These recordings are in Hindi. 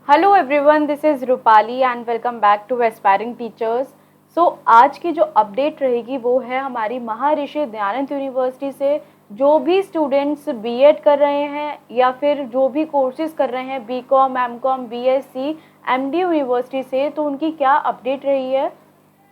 Hello everyone, this is Rupali and welcome back to aspiring teachers. So आज की जो अपडेट रहेगी वो है हमारी महर्षि दयानंद यूनिवर्सिटी से जो भी स्टूडेंट्स बीएड कर रहे हैं या फिर जो भी कोर्सेज कर रहे हैं BCom, MCom, BSc, MD university से, तो उनकी क्या अपडेट रही है।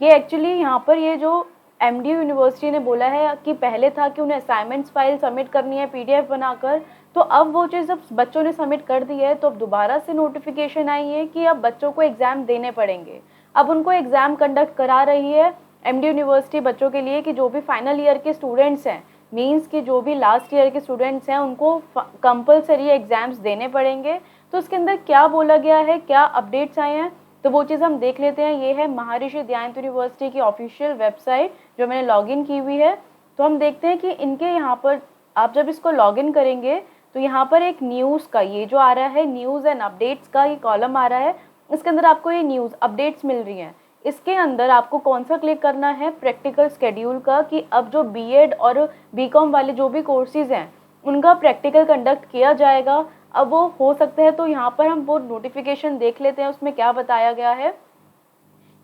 ये एक्चुअली यहाँ पर ये जो एमडी यूनिवर्सिटी ने बोला है कि पहले था कि उन्हें असाइनमेंट्स फाइल सबमिट करनी है पीडीएफ बनाकर, तो अब वो चीज़ जब बच्चों ने सबमिट कर दी है तो अब दोबारा से नोटिफिकेशन आई है कि अब बच्चों को एग्ज़ाम देने पड़ेंगे। अब उनको एग्ज़ाम कंडक्ट करा रही है एमडी यूनिवर्सिटी बच्चों के लिए कि जो भी फाइनल ईयर के स्टूडेंट्स हैं, मीन्स कि जो भी लास्ट ईयर के स्टूडेंट्स हैं उनको कंपलसरी एग्ज़ाम्स देने पड़ेंगे। तो उसके अंदर क्या बोला गया है, क्या अपडेट्स आए हैं, तो वो चीज़ हम देख लेते हैं। ये है महर्षि दयानंद यूनिवर्सिटी की ऑफिशियल वेबसाइट जो मैंने लॉगिन की हुई है। तो हम देखते हैं कि इनके यहाँ पर आप जब इसको लॉगिन करेंगे तो यहाँ पर एक न्यूज़ का ये जो आ रहा है, न्यूज़ एंड अपडेट्स का ये कॉलम आ रहा है। इसके अंदर आपको ये न्यूज़ अपडेट्स मिल रही हैं। इसके अंदर आपको कौन सा क्लिक करना है, प्रैक्टिकल स्केड्यूल का, कि अब जो बीएड और बीकॉम वाले जो भी कोर्सेज हैं उनका प्रैक्टिकल कंडक्ट किया जाएगा। अब वो हो सकता है, तो यहाँ पर हम वो नोटिफिकेशन देख लेते हैं उसमें क्या बताया गया है।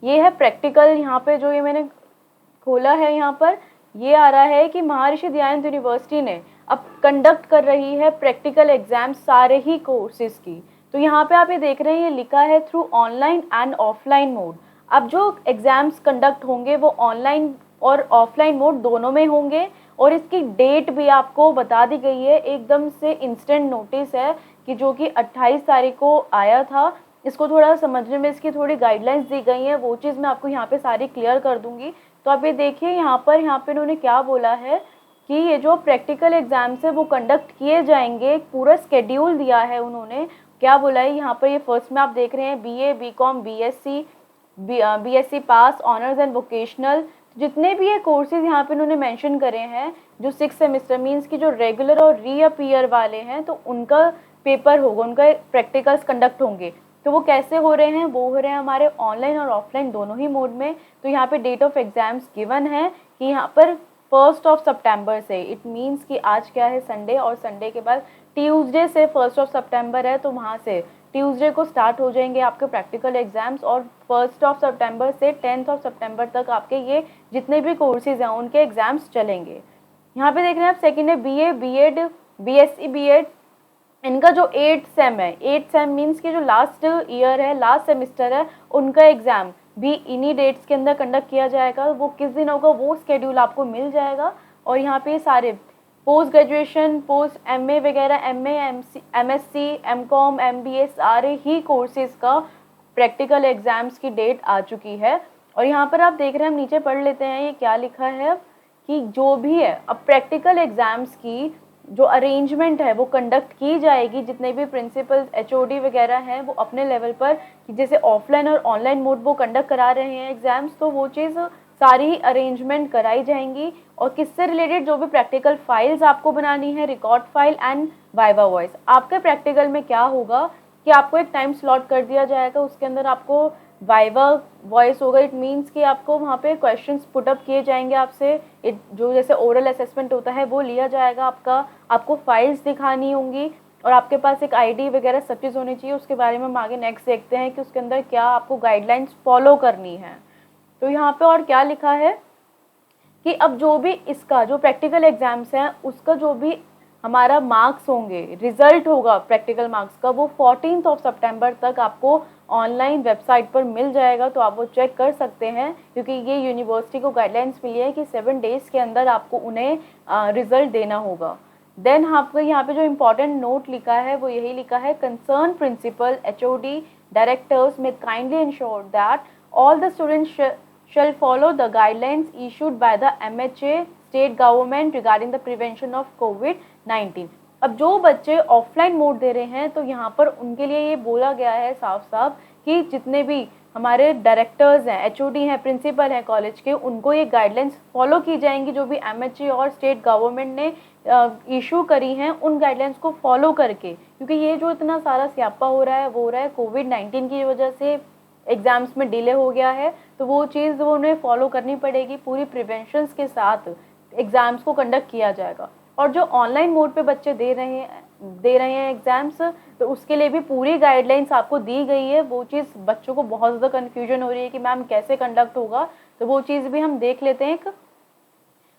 ये है प्रैक्टिकल, यहाँ पे जो ये मैंने खोला है यहाँ पर ये आ रहा है कि महर्षि दयानंद यूनिवर्सिटी ने अब कंडक्ट कर रही है प्रैक्टिकल एग्जाम सारे ही कोर्सेज की। तो यहाँ पे आप ये देख रहे हैं, ये लिखा है through online and offline mode. अब जो एग्जाम्स कंडक्ट होंगे वो ऑनलाइन और ऑफलाइन मोड दोनों में होंगे, और इसकी डेट भी आपको बता दी गई है। एकदम से इंस्टेंट नोटिस है कि जो कि 28 तारीख को आया था। इसको थोड़ा समझने में इसकी थोड़ी गाइडलाइंस दी गई हैं, वो चीज़ मैं आपको यहाँ पे सारी क्लियर कर दूंगी। तो आप ये देखिए यहाँ पे इन्होंने क्या बोला है कि ये जो प्रैक्टिकल एग्जाम्स है वो कंडक्ट किए जाएंगे, पूरा स्केड्यूल दिया है उन्होंने। क्या बोला है यहाँ पर, ये फर्स्ट में आप देख रहे हैं BA, BCom, BSc, BSc pass, honours and vocational, जितने भी ये कोर्सेज यहाँ पे उन्होंने मेंशन करे हैं, जो 6 सेमेस्टर मीन्स की जो रेगुलर और रीअपीयर वाले हैं, तो उनका पेपर होगा, उनका प्रैक्टिकल्स कंडक्ट होंगे। तो वो कैसे हो रहे हैं, वो हो रहे हैं हमारे ऑनलाइन और ऑफलाइन दोनों ही मोड में। तो यहाँ पे डेट ऑफ एग्जाम्स गिवन है कि यहाँ पर 1 सितंबर से, इट मीन्स कि आज क्या है, संडे, और संडे के बाद ट्यूसडे से 1 सितंबर है, तो वहाँ से ट्यूसडे को स्टार्ट हो जाएंगे आपके प्रैक्टिकल एग्जाम्स, और 1 सितंबर से 10 सितंबर तक आपके ये जितने भी कोर्सेज हैं उनके एग्जाम्स चलेंगे। यहाँ पे देख रहे हैं आप, सेकेंड है बीए, बीएड, बीएससी, बीएड, इनका जो 8 सेम है, 8 सेम मीन्स कि जो लास्ट ईयर है, लास्ट सेमिस्टर है, उनका एग्जाम भी इन्हीं डेट्स के अंदर कंडक्ट किया जाएगा। वो किस दिन होगा वो स्केड्यूल आपको मिल जाएगा। और यहाँ पे सारे पोस्ट ग्रेजुएशन, पोस्ट एमए वगैरह, एमए, एमएससी, एमकॉम, एमबीए, सारे ही कोर्सेज का प्रैक्टिकल एग्जाम्स की डेट आ चुकी है। और यहाँ पर आप देख रहे हैं, हम नीचे पढ़ लेते हैं ये क्या लिखा है कि जो भी है अब प्रैक्टिकल एग्जाम्स की जो अरेंजमेंट है वो कंडक्ट की जाएगी। जितने भी प्रिंसिपल, एचओडी वगैरह हैं वो अपने लेवल पर, कि जैसे ऑफलाइन और ऑनलाइन मोड वो कंडक्ट करा रहे हैं एग्जाम्स, तो वो चीज़ सारी ही अरेंजमेंट कराई जाएंगी। और किससे रिलेटेड जो भी प्रैक्टिकल फाइल्स आपको बनानी है, record file and viva voice, आपके प्रैक्टिकल में क्या होगा कि आपको एक टाइम स्लॉट कर दिया जाएगा, उसके अंदर आपको वाइवा वॉइस होगा। इट मीन्स कि आपको वहाँ पे क्वेश्चंस पुटअप किए जाएंगे आपसे, जो जैसे ओरल असेसमेंट होता है वो लिया जाएगा आपका, आपको फाइल्स दिखानी होंगी, और आपके पास एक आईडी वगैरह सब चीज़ होनी चाहिए। उसके बारे में हम आगे नेक्स्ट देखते हैं कि उसके अंदर क्या आपको गाइडलाइंस फॉलो करनी है। तो यहाँ पे और क्या लिखा है कि अब जो भी इसका जो प्रैक्टिकल एग्जाम्स हैं उसका जो भी हमारा मार्क्स होंगे, रिजल्ट होगा प्रैक्टिकल मार्क्स का, वो 14 सितंबर तक आपको ऑनलाइन वेबसाइट पर मिल जाएगा। तो आप वो चेक कर सकते हैं, क्योंकि ये यूनिवर्सिटी को गाइडलाइंस मिली है कि 7 डेज़ के अंदर आपको उन्हें रिजल्ट देना होगा। देन आपको यहाँ पे जो इम्पोर्टेंट नोट लिखा है वो यही लिखा है, कंसर्न प्रिंसिपल, एचओडी, डायरेक्टर्स में kindly ensure that all the students shall follow the guidelines issued by the MHA state government regarding the prevention of COVID-19। अब जो बच्चे ऑफलाइन मोड दे रहे हैं तो यहाँ पर उनके लिए ये बोला गया है साफ साफ कि जितने भी हमारे डायरेक्टर्स हैं, एचओडी हैं, प्रिंसिपल हैं कॉलेज के, उनको ये गाइडलाइंस फॉलो की जाएंगी जो भी एमएचए और स्टेट गवर्नमेंट ने इशू करी हैं, उन गाइडलाइंस को फॉलो करके। क्योंकि ये जो इतना सारा स्यापा हो रहा है वो हो रहा है कोविड-19 की वजह से, एग्ज़ाम्स में डिले हो गया है, तो वो चीज़ वो उन्हें फॉलो करनी पड़ेगी। पूरी प्रिवेंशंस के साथ एग्ज़ाम्स को कंडक्ट किया जाएगा। और जो ऑनलाइन मोड पे बच्चे दे रहे हैं दे रहे हैं एग्ज़ाम्स, तो उसके लिए भी पूरी गाइडलाइंस आपको दी गई है। वो चीज़ बच्चों को बहुत ज़्यादा कन्फ्यूजन हो रही है कि मैम कैसे कंडक्ट होगा, तो वो चीज़ भी हम देख लेते हैं।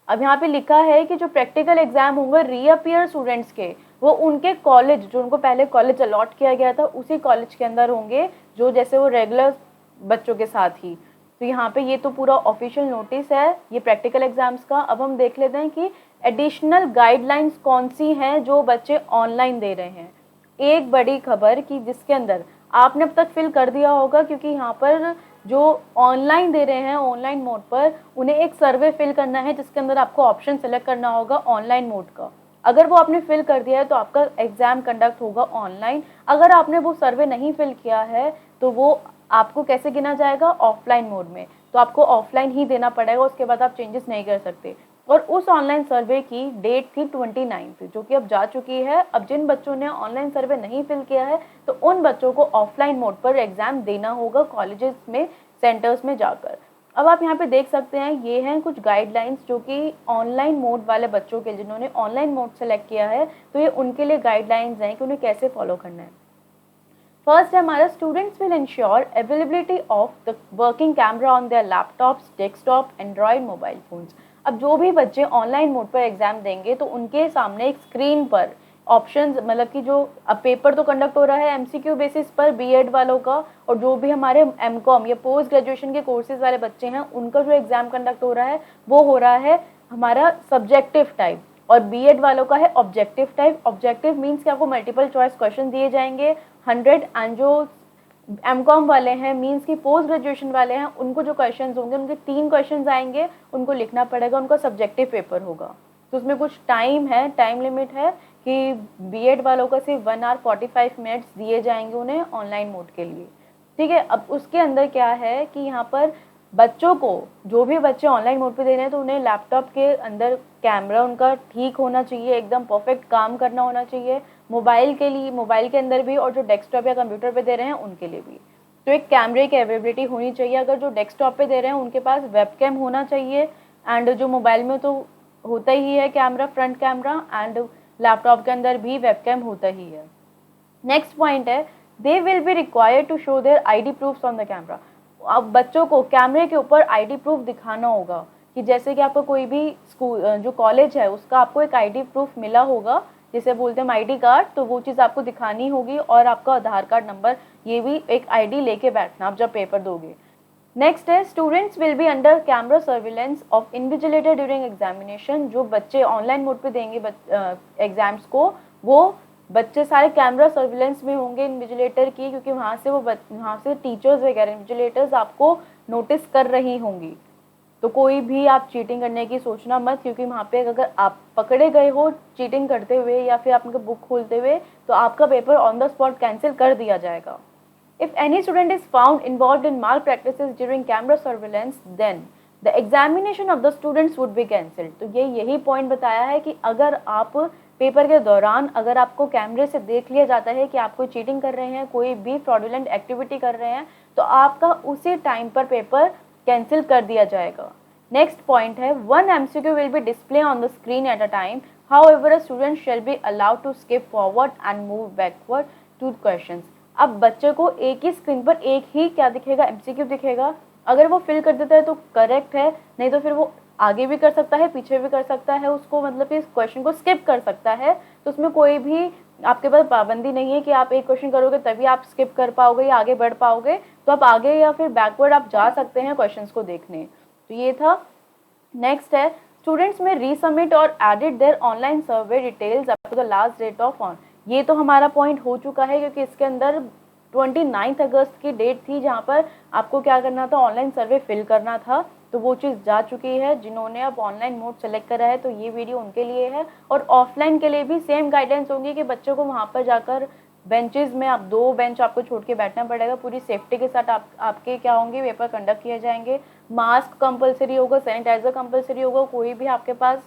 अब यहाँ पे लिखा है कि जो प्रैक्टिकल एग्जाम होंगे रीअपियर स्टूडेंट्स के, वो उनके कॉलेज, जो उनको पहले कॉलेज अलॉट किया गया था उसी कॉलेज के अंदर होंगे, जो जैसे वो रेगुलर बच्चों के साथ ही। तो यहाँ पे ये तो पूरा ऑफिशियल नोटिस है ये प्रैक्टिकल एग्जाम्स का। अब हम देख लेते हैं कि एडिशनल गाइडलाइंस कौन सी हैं जो बच्चे ऑनलाइन दे रहे हैं। एक बड़ी खबर कि जिसके अंदर आपने अब तक फिल कर दिया होगा, क्योंकि यहाँ पर जो ऑनलाइन दे रहे हैं ऑनलाइन मोड पर, उन्हें एक सर्वे फिल करना है जिसके अंदर आपको ऑप्शन सेलेक्ट करना होगा ऑनलाइन मोड का। अगर वो आपने फिल कर दिया है तो आपका एग्जाम कंडक्ट होगा ऑनलाइन। अगर आपने वो सर्वे नहीं फिल किया है तो वो आपको कैसे गिना जाएगा, ऑफलाइन मोड में। तो आपको ऑफलाइन ही देना पड़ेगा, उसके बाद आप चेंजेस नहीं कर सकते। और उस ऑनलाइन सर्वे की डेट थी 29, जो कि अब जा चुकी है। अब जिन बच्चों ने ऑनलाइन सर्वे नहीं फिल किया है तो उन बच्चों को ऑफलाइन मोड पर एग्जाम देना होगा कॉलेजेस में, सेंटर्स में जाकर। अब आप यहाँ पे देख सकते हैं ये हैं कुछ गाइडलाइंस जो कि ऑनलाइन मोड वाले बच्चों के, जिन्होंने ऑनलाइन मोड सेलेक्ट किया है, तो ये उनके लिए गाइडलाइंस हैं कि उन्हें कैसे फॉलो करना है। फर्स्ट है हमारा, students will ensure availability of the working camera on their laptops, desktop, Android mobile phones. अब जो भी बच्चे ऑनलाइन मोड पर एग्जाम देंगे तो उनके सामने एक स्क्रीन पर ऑप्शंस, मतलब कि जो अब पेपर तो कंडक्ट हो रहा है एमसीक्यू बेसिस पर बीएड वालों का, और जो भी हमारे एमकॉम या पोस्ट ग्रेजुएशन के कोर्सेज वाले बच्चे हैं उनका जो एग्जाम कंडक्ट हो रहा है वो हो रहा है हमारा सब्जेक्टिव टाइप, और बीएड वालों का है ऑब्जेक्टिव टाइप। ऑब्जेक्टिव मीन्स कि आपको मल्टीपल चॉइस क्वेश्चन दिए जाएंगे 100, एंड जो एमकॉम वाले हैं मीन्स कि पोस्ट ग्रेजुएशन वाले हैं, उनको जो क्वेश्चंस होंगे उनके 3 क्वेश्चंस आएंगे, उनको लिखना पड़ेगा, उनका सब्जेक्टिव पेपर होगा। तो उसमें कुछ टाइम है, टाइम लिमिट है कि बीएड वालों का सिर्फ 1 आवर 45 मिनट्स दिए जाएंगे उन्हें ऑनलाइन मोड के लिए। ठीक है, अब उसके अंदर क्या है कि यहाँ पर बच्चों को, जो भी बच्चे ऑनलाइन मोड पे दे रहे हैं तो उन्हें लैपटॉप के अंदर कैमरा उनका ठीक होना चाहिए, एकदम परफेक्ट काम करना होना चाहिए। मोबाइल के लिए, मोबाइल के अंदर भी, और जो डेस्कटॉप या कंप्यूटर पे दे रहे हैं उनके लिए भी। तो एक कैमरे की अवेलेबिलिटी होनी चाहिए। अगर जो डेस्कटॉप पे दे रहे हैं उनके पास वेबकैम होना चाहिए, एंड जो मोबाइल में तो होता ही है camera, front camera, and laptop के अंदर भी वेबकैम होता ही है। नेक्स्ट पॉइंट है, they will be required to show their ID proofs on the camera. अब बच्चों को कैमरे के ऊपर आईडी प्रूफ दिखाना होगा, कि जैसे कि आपको कोई भी स्कूल, जो कॉलेज है उसका आपको एक आईडी प्रूफ मिला होगा, जिसे बोलते हैं आईडी कार्ड, तो वो चीज़ आपको दिखानी होगी, और आपका आधार कार्ड नंबर, ये भी एक आईडी लेके बैठना आप जब पेपर दोगे। नेक्स्ट है, students will be under camera surveillance of invigilator during examination. जो बच्चे ऑनलाइन मोड पे देंगे एग्जाम्स को, वो बच्चे सारे कैमरा सर्विलेंस में होंगे इन्विजिलेटर की, क्योंकि वहाँ से टीचर्स वगैरह, इन्विजिलेटर्स आपको नोटिस कर रही होंगी। तो कोई भी आप चीटिंग करने की सोचना मत, क्योंकि वहाँ पे अगर आप पकड़े गए हो चीटिंग करते हुए या फिर आपके बुक खोलते हुए, तो आपका paper on the spot cancel कर दिया जाएगा। If any student is found involved in malpractices during camera surveillance, then the examination of the students would be cancelled। तो यही पॉइंट बताया है कि अगर आप पेपर के दौरान, अगर आपको कैमरे से देख लिया जाता है कि आप कोई चीटिंग कर रहे हैं, कोई भी फ्रॉडुलेंट एक्टिविटी कर रहे हैं, तो आपका उसी टाइम पर पेपर कैंसिल कर दिया जाएगा। नेक्स्ट पॉइंट है, 1 MCQ will be displayed on the screen at a time, however a student shall be allowed to skip forward and move backward to questions। अब बच्चे को एक ही स्क्रीन पर एक ही क्या दिखेगा, एमसीक्यू दिखेगा। अगर वो फिल कर देता है तो करेक्ट है, नहीं तो फिर वो आगे भी कर सकता है, पीछे भी कर सकता है उसको, मतलब कि इस क्वेश्चन को स्किप कर सकता है। तो उसमें कोई भी आपके पास पाबंदी नहीं है कि आप एक क्वेश्चन करोगे तभी आप स्किप कर पाओगे या आगे बढ़ पाओगे। तो आप आगे या फिर बैकवर्ड आप जा सकते हैं क्वेश्चंस को देखने। तो ये था। नेक्स्ट है, स्टूडेंट्स में रीसबमिट और edit their online survey details up to the last date of on. ये तो हमारा पॉइंट हो चुका है, क्योंकि इसके अंदर 29 अगस्त की डेट थी जहाँ पर आपको क्या करना था, ऑनलाइन सर्वे फिल करना था। तो वो चीज़ जा चुकी है। जिन्होंने अब ऑनलाइन मोड सेलेक्ट करा है तो ये वीडियो उनके लिए है। और ऑफलाइन के लिए भी सेम गाइडेंस होंगी कि बच्चों को वहाँ पर जाकर बेंचेस में, आप 2 बेंच आपको छोड़ के बैठना पड़ेगा, पूरी सेफ्टी के साथ आपके क्या होंगे, पेपर कंडक्ट किए जाएंगे। मास्क कंपलसरी होगा, सैनिटाइजर कंपलसरी होगा, कोई भी आपके पास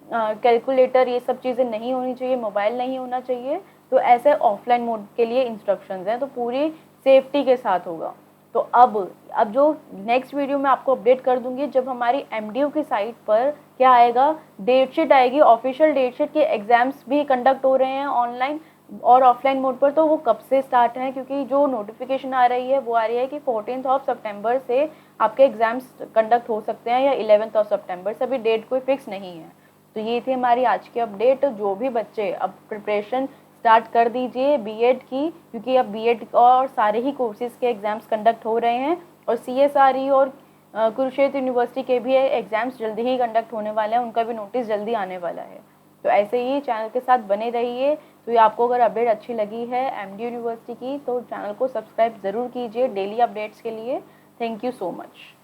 कैलकुलेटर ये सब चीज़ें नहीं होनी चाहिए, मोबाइल नहीं होना चाहिए। तो ऐसे ऑफलाइन मोड के लिए इंस्ट्रक्शंस हैं, तो पूरी सेफ्टी के साथ होगा। तो अब जो नेक्स्ट वीडियो में आपको अपडेट कर दूंगी, जब हमारी एमडीयू की साइट पर क्या आएगा, डेट शीट आएगी, ऑफिशियल डेट शीट के एग्जाम्स भी कंडक्ट हो रहे हैं ऑनलाइन और ऑफलाइन मोड पर। तो वो कब से स्टार्ट है, क्योंकि जो नोटिफिकेशन आ रही है वो आ रही है कि 14 सितंबर से आपके एग्जाम्स कंडक्ट हो सकते हैं या 11 सितंबर से, अभी डेट कोई फिक्स नहीं है। तो ये थी हमारी आज की अपडेट। जो भी बच्चे अब प्रिपरेशन स्टार्ट कर दीजिए बीएड की, क्योंकि अब बीएड और सारे ही कोर्सेज के एग्जाम्स कंडक्ट हो रहे हैं और सीएसआरई और कुरुक्षेत्र यूनिवर्सिटी के भी एग्जाम्स जल्दी ही कंडक्ट होने वाले हैं, उनका भी नोटिस जल्दी आने वाला है। तो ऐसे ही चैनल के साथ बने रहिए। तो ये आपको अगर अपडेट अच्छी लगी है एमडी यूनिवर्सिटी की तो चैनल को सब्सक्राइब ज़रूर कीजिए डेली अपडेट्स के लिए। Thank you so much.